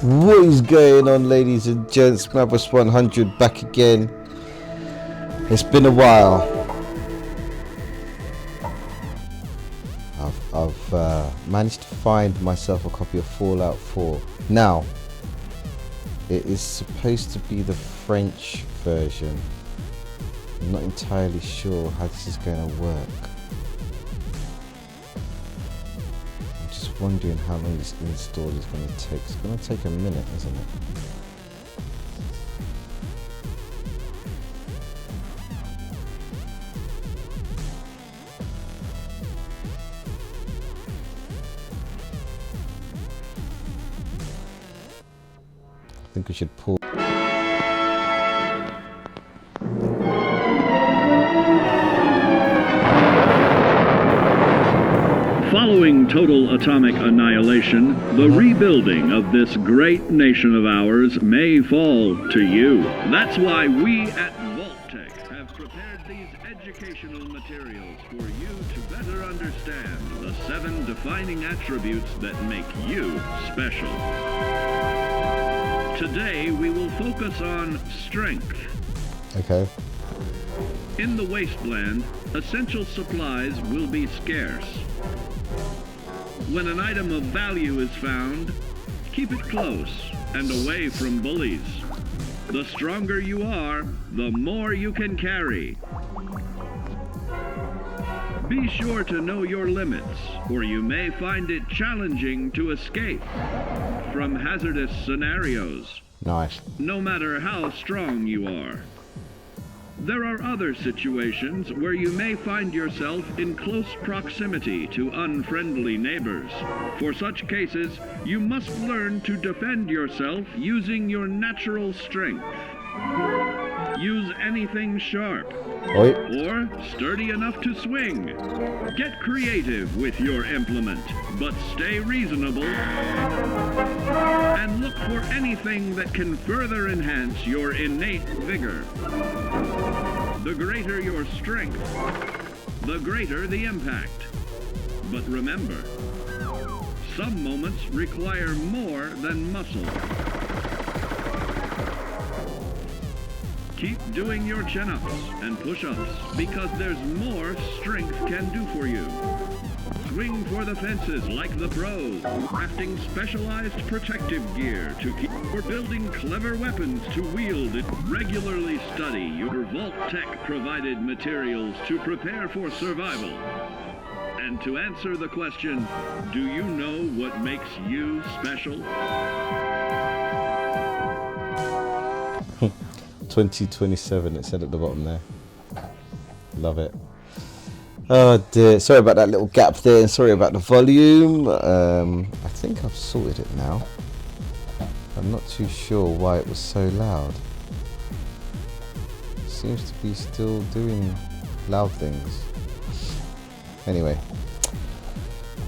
What is going on, ladies and gents? Mabus 100 back again. It's been a while. I've managed to find myself a copy of Fallout 4. Now, it is supposed to be the French version. I'm not entirely sure how this is going to work. I'm just wondering how long this install is going to take. It's going to take a minute, isn't it? I think we should pull. Following total atomic annihilation, the rebuilding of this great nation of ours may fall to you. That's why we at Vault-Tec have prepared these educational materials for you to better understand the 7 defining attributes that make you special. Today we will focus on strength. Okay. In the wasteland, essential supplies will be scarce. When an item of value is found, keep it close and away from bullies. The stronger you are, the more you can carry. Be sure to know your limits, or you may find it challenging to escape from hazardous scenarios. Nice. No matter how strong you are. There are other situations where you may find yourself in close proximity to unfriendly neighbors. For such cases, you must learn to defend yourself using your natural strength. Use anything sharp, or sturdy enough to swing. Get creative with your implement, but stay reasonable. And look for anything that can further enhance your innate vigor. The greater your strength, the greater the impact. But remember, some moments require more than muscle. Keep doing your chin-ups and push-ups because there's more strength can do for you. Swing for the fences like the pros, crafting specialized protective gear to keep or building clever weapons to wield it. Regularly study your Vault-Tec provided materials to prepare for survival. And to answer the question, do you know what makes you special? 2027, it said at the bottom there. Love it. Oh dear, sorry about that little gap there, and sorry about the volume. I think I've sorted it now. I'm not too sure why it was so loud. Seems to be still doing loud things. Anyway,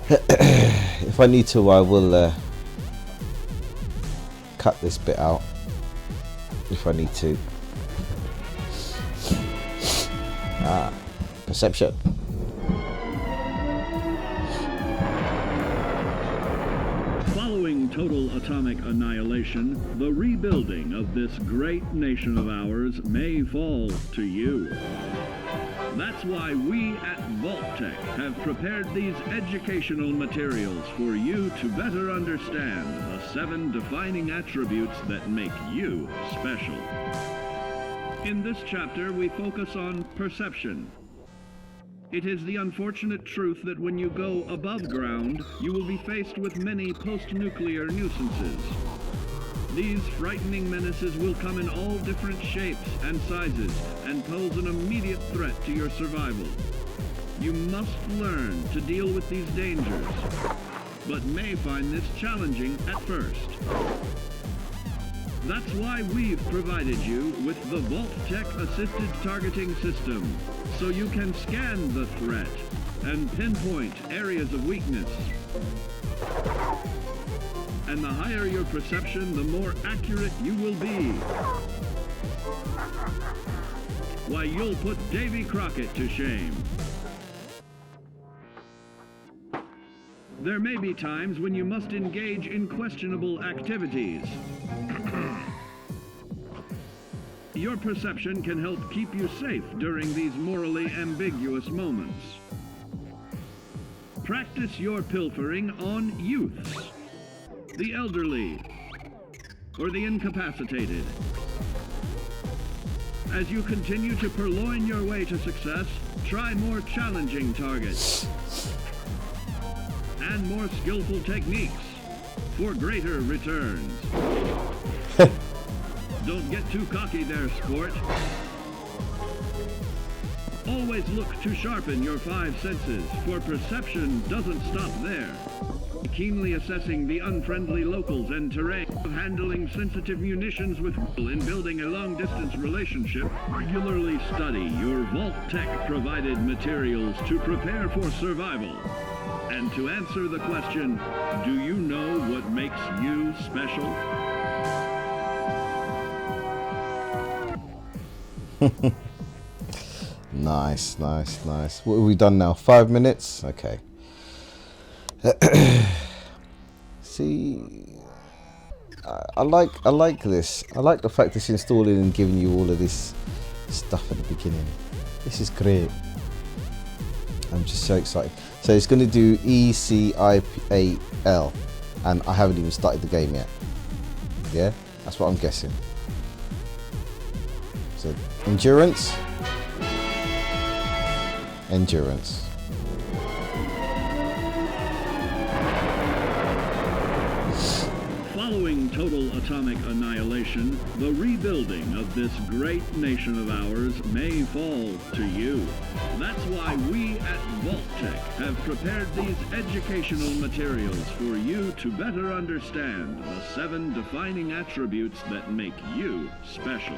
if I need to, I will cut this bit out if I need to. Perception. Following total atomic annihilation, the rebuilding of this great nation of ours may fall to you. That's why we at Vault-Tec have prepared these educational materials for you to better understand the 7 defining attributes that make you special. In this chapter, we focus on perception. It is the unfortunate truth that when you go above ground, you will be faced with many post-nuclear nuisances. These frightening menaces will come in all different shapes and sizes and pose an immediate threat to your survival. You must learn to deal with these dangers, but may find this challenging at first. That's why we've provided you with the Vault-Tec assisted targeting system, so you can scan the threat and pinpoint areas of weakness. And the higher your perception, the more accurate you will be. Why, you'll put Davy Crockett to shame. There may be times when you must engage in questionable activities. Your perception can help keep you safe during these morally ambiguous moments. Practice your pilfering on youths, the elderly, or the incapacitated. As you continue to purloin your way to success, try more challenging targets and more skillful techniques for greater returns. Don't get too cocky there, sport. Always look to sharpen your five senses, for perception doesn't stop there. Keenly assessing the unfriendly locals and terrain, handling sensitive munitions with will in building a long-distance relationship, regularly study your Vault Tech provided materials to prepare for survival. And to answer the question, do you know what makes you special? Nice, nice, nice. What have we done now? 5 minutes? Okay. See, I like this. I like the fact it's installing and giving you all of this stuff at the beginning. This is great. I'm just so excited. So it's going to do ECIPAL, and I haven't even started the game yet. Yeah, that's what I'm guessing. So endurance. Endurance. Following total atomic annihilation, the rebuilding of this great nation of ours may fall to you. That's why we at Vault-Tec have prepared these educational materials for you to better understand the 7 defining attributes that make you special.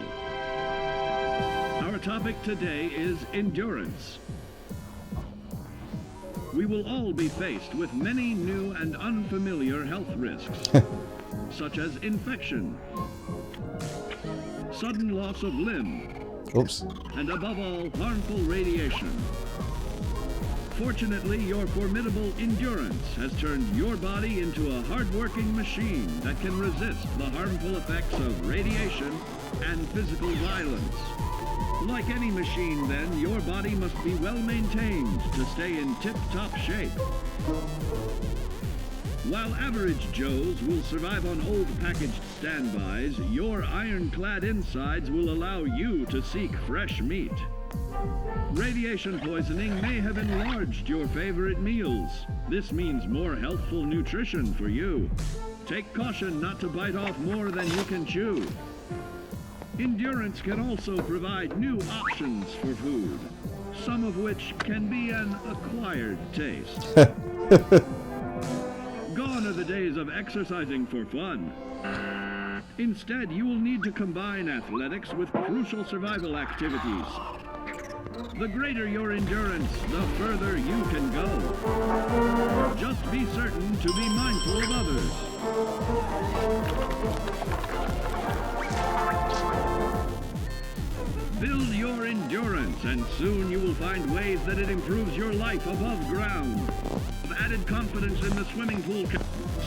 Our topic today is endurance. We will all be faced with many new and unfamiliar health risks, such as infection, sudden loss of limb, Oops. and above all, harmful radiation. Fortunately, your formidable endurance has turned your body into a hard-working machine that can resist the harmful effects of radiation and physical violence. Like any machine, then, your body must be well maintained to stay in tip-top shape. While average Joes will survive on old packaged standbys, your ironclad insides will allow you to seek fresh meat. Radiation poisoning may have enlarged your favorite meals. This means more healthful nutrition for you. Take caution not to bite off more than you can chew. Endurance can also provide new options for food, some of which can be an acquired taste. Gone are the days of exercising for fun. Instead, you will need to combine athletics with crucial survival activities. The greater your endurance, the further you can go. Just be certain to be mindful of others. Build your endurance, and soon you will find ways that it improves your life above ground. With added confidence in the swimming pool,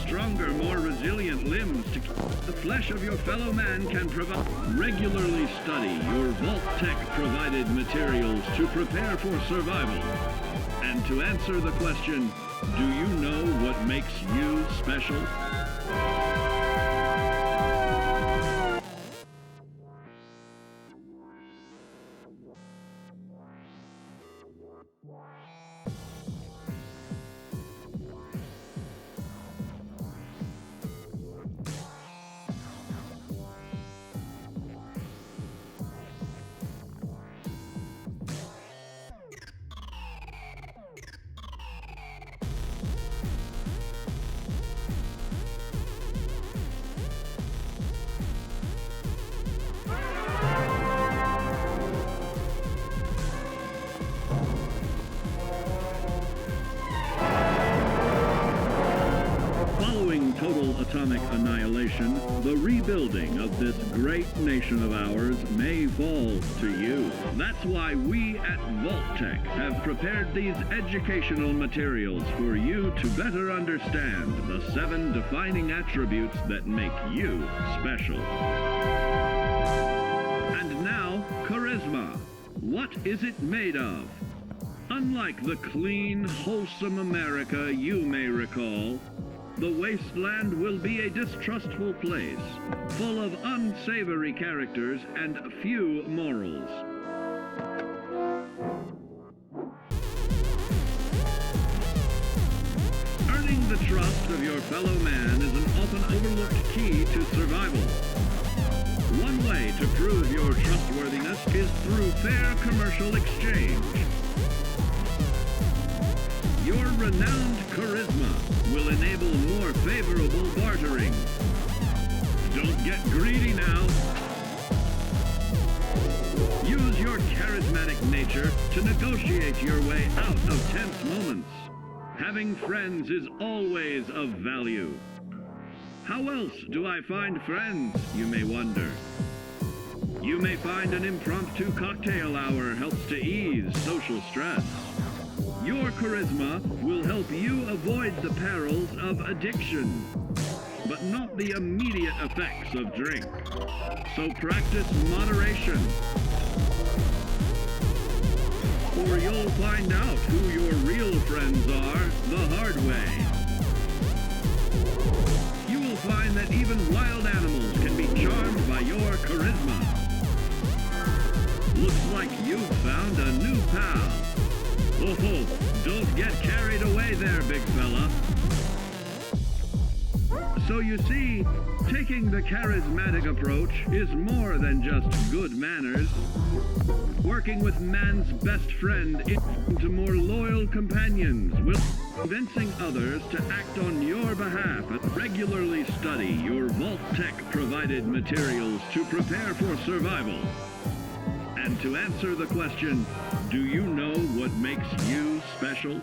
stronger, more resilient limbs to keep the flesh of your fellow man can provide. Regularly study your Vault-Tec provided materials to prepare for survival. And to answer the question, do you know what makes you special? of this great nation of ours may fall to you. That's why we at Vault-Tec have prepared these educational materials for you to better understand the 7 defining attributes that make you special. And now, charisma. What is it made of? Unlike the clean, wholesome America you may recall, the wasteland will be a distrustful place, full of unsavory characters and few morals. Earning the trust of your fellow man is an often overlooked key to survival. One way to prove your trustworthiness is through fair commercial exchange. Your renowned charisma will enable more favorable bartering. Don't get greedy now. Use your charismatic nature to negotiate your way out of tense moments. Having friends is always of value. How else do I find friends, you may wonder? You may find an impromptu cocktail hour helps to ease social stress. Your charisma will help you avoid the perils of addiction, but not the immediate effects of drink. So practice moderation, or you'll find out who your real friends are the hard way. You will find that even wild animals can be charmed by your charisma. Looks like you've found a new pal. Oh, don't get carried away there, big fella. So you see, taking the charismatic approach is more than just good manners. Working with man's best friend into more loyal companions will convincing others to act on your behalf. Regularly study your Vault-Tec provided materials to prepare for survival. And to answer the question, do you know what makes you special?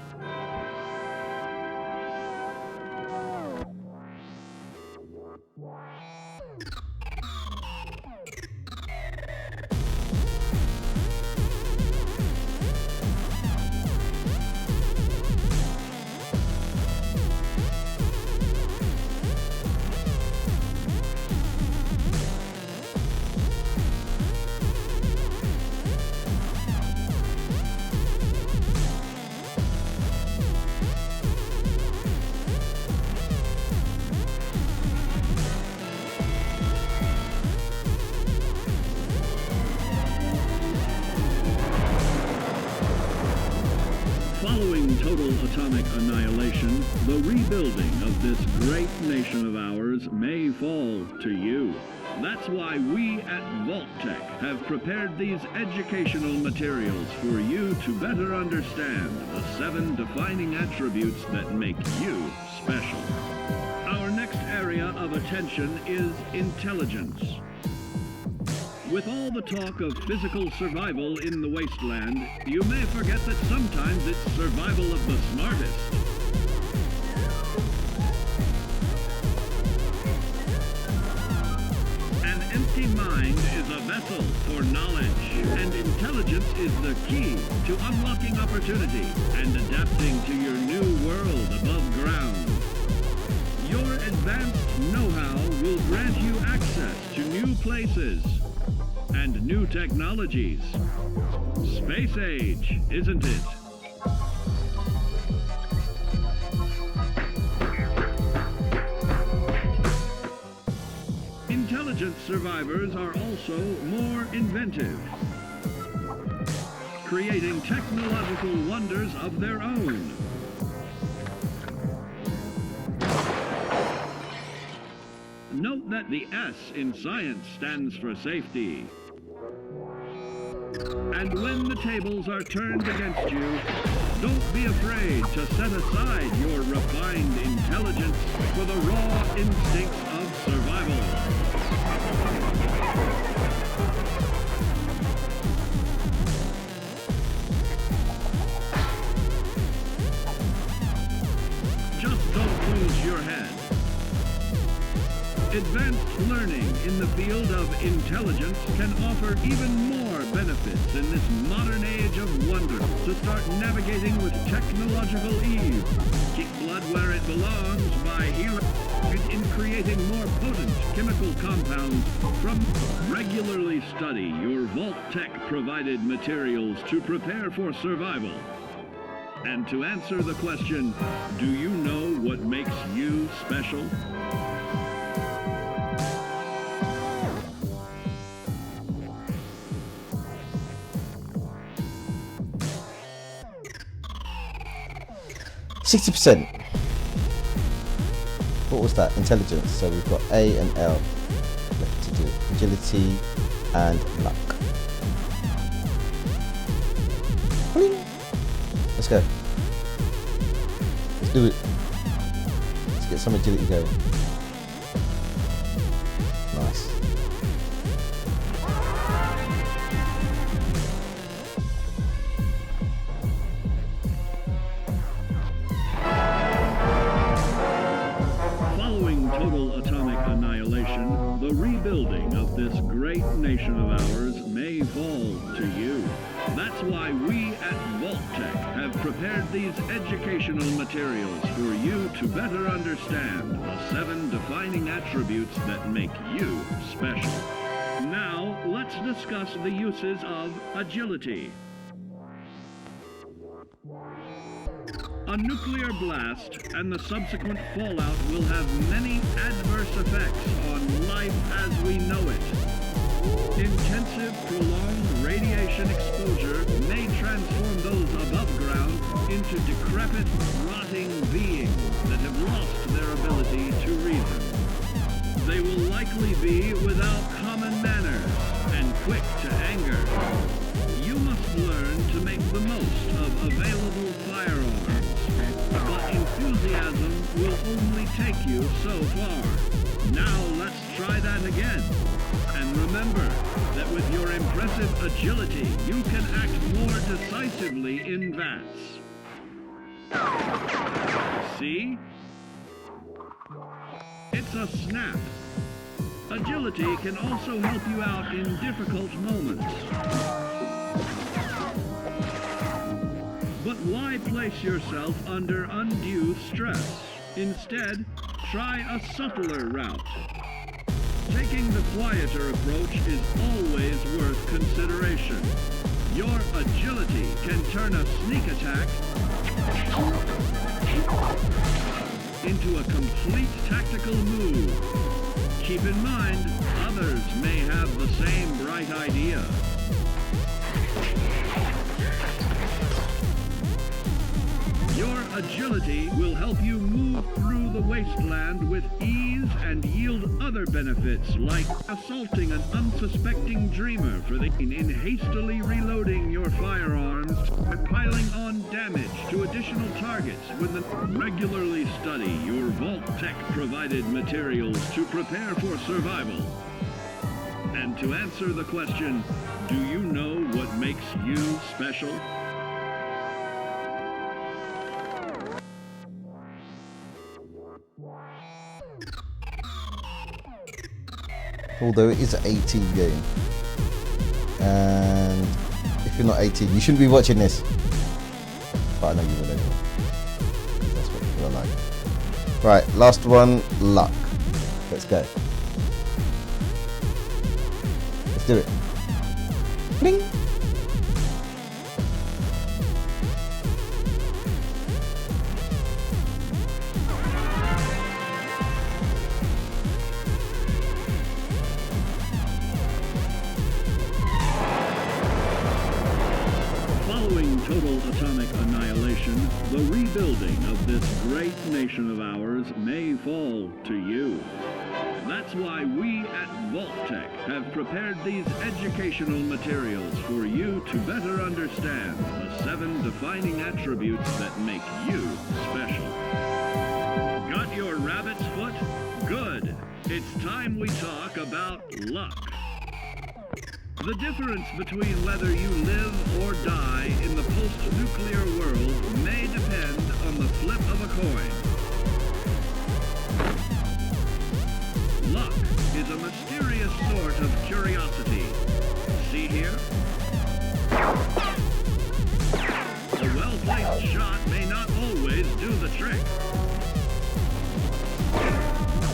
Following total atomic annihilation, the rebuilding of this great nation of ours may fall to you. That's why we at Vault-Tec have prepared these educational materials for you to better understand the 7 defining attributes that make you special. Our next area of attention is intelligence. With all the talk of physical survival in the wasteland, you may forget that sometimes it's survival of the smartest. An empty mind is a vessel for knowledge, and intelligence is the key to unlocking opportunity and adapting to your new world above ground. Your advanced know-how will grant you access to new places and new technologies. Space age, isn't it? Intelligent survivors are also more inventive, creating technological wonders of their own. Note that the S in science stands for safety. And when the tables are turned against you, don't be afraid to set aside your refined intelligence for the raw instincts of survival. Just don't lose your head. Advanced learning in the field of intelligence can offer even more benefits in this modern age of wonder to start navigating with technological ease. Keep blood where it belongs by in creating more potent chemical compounds from regularly study your Vault Tech provided materials to prepare for survival. And to answer the question, do you know what makes you special? %60%. What was that? Intelligence. So we've got A and L left to do. Agility and luck. Let's go. Let's do it. Let's get some agility going. Nice. Total atomic annihilation, the rebuilding of this great nation of ours may fall to you. That's why we at Vault-Tec have prepared these educational materials for you to better understand the 7 defining attributes that make you special. Now, let's discuss the uses of agility. A nuclear blast and the subsequent fallout will have many adverse effects on life as we know it. Intensive, prolonged radiation exposure may transform those above ground into decrepit, rotting beings that have lost their ability to reason. They will likely be without common manners and quick to anger. You must learn to make the most of available firearms. But enthusiasm will only take you so far. Now let's try that again. And remember that with your impressive agility, you can act more decisively in VATS. See? It's a snap. Agility can also help you out in difficult moments. But why place yourself under undue stress? Instead, try a subtler route. Taking the quieter approach is always worth consideration. Your agility can turn a sneak attack into a complete tactical move. Keep in mind, others may have the same bright idea. Your agility will help you move through the wasteland with ease and yield other benefits like assaulting an unsuspecting dreamer in hastily reloading your firearms and piling on damage to additional targets when regularly study your Vault-Tec provided materials to prepare for survival. And to answer the question, do you know what makes you special? Although it is an 18 game, and if you're not 18 you shouldn't be watching this, but I know you will anyway. That's what people are like. Right, last one, luck. Let's go. Let's do it. Bling. Following total atomic annihilation, the rebuilding of this great nation of ours may fall to you. That's why we at Vault-Tec have prepared these educational materials for you to better understand the 7 defining attributes that make you special. Got your rabbit's foot? Good. It's time we talk about luck. The difference between whether you live or die in the post-nuclear world may depend on the flip of a coin. Luck is a mysterious sort of curiosity. See here? A well-placed shot may not always do the trick.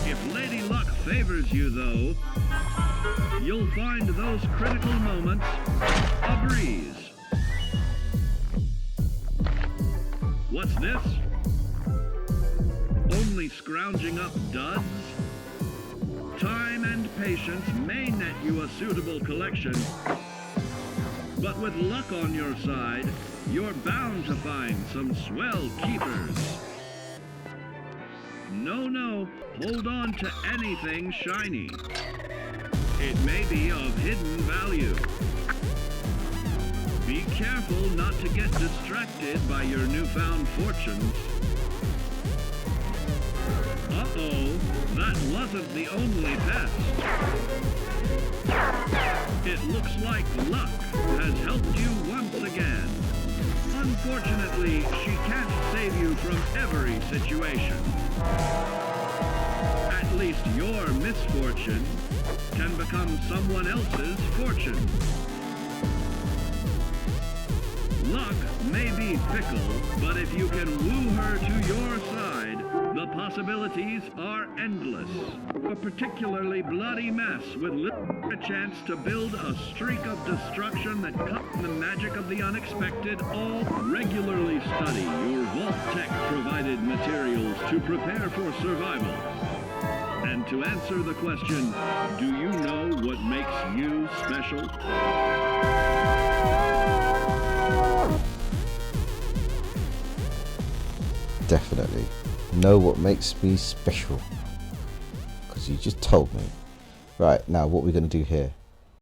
If Lady Luck favors you, though, you'll find those critical moments a breeze. What's this? Only scrounging up duds? Time and patience may net you a suitable collection, but with luck on your side, you're bound to find some swell keepers. No, hold on to anything shiny. It may be of hidden value. Be careful not to get distracted by your newfound fortunes. Uh-oh, that wasn't the only test. It looks like luck has helped you once again. Unfortunately, she can't save you from every situation. At least your misfortune can become someone else's fortune. Luck may be fickle, but if you can woo her to your side, the possibilities are endless. A particularly bloody mess with little chance to build a streak of destruction that cuts the magic of the unexpected. All regularly study your Vault Tech provided materials to prepare for survival. And to answer the question, do you know what makes you special? Definitely know what makes me special, because you just told me. Right, now what we're going to do here,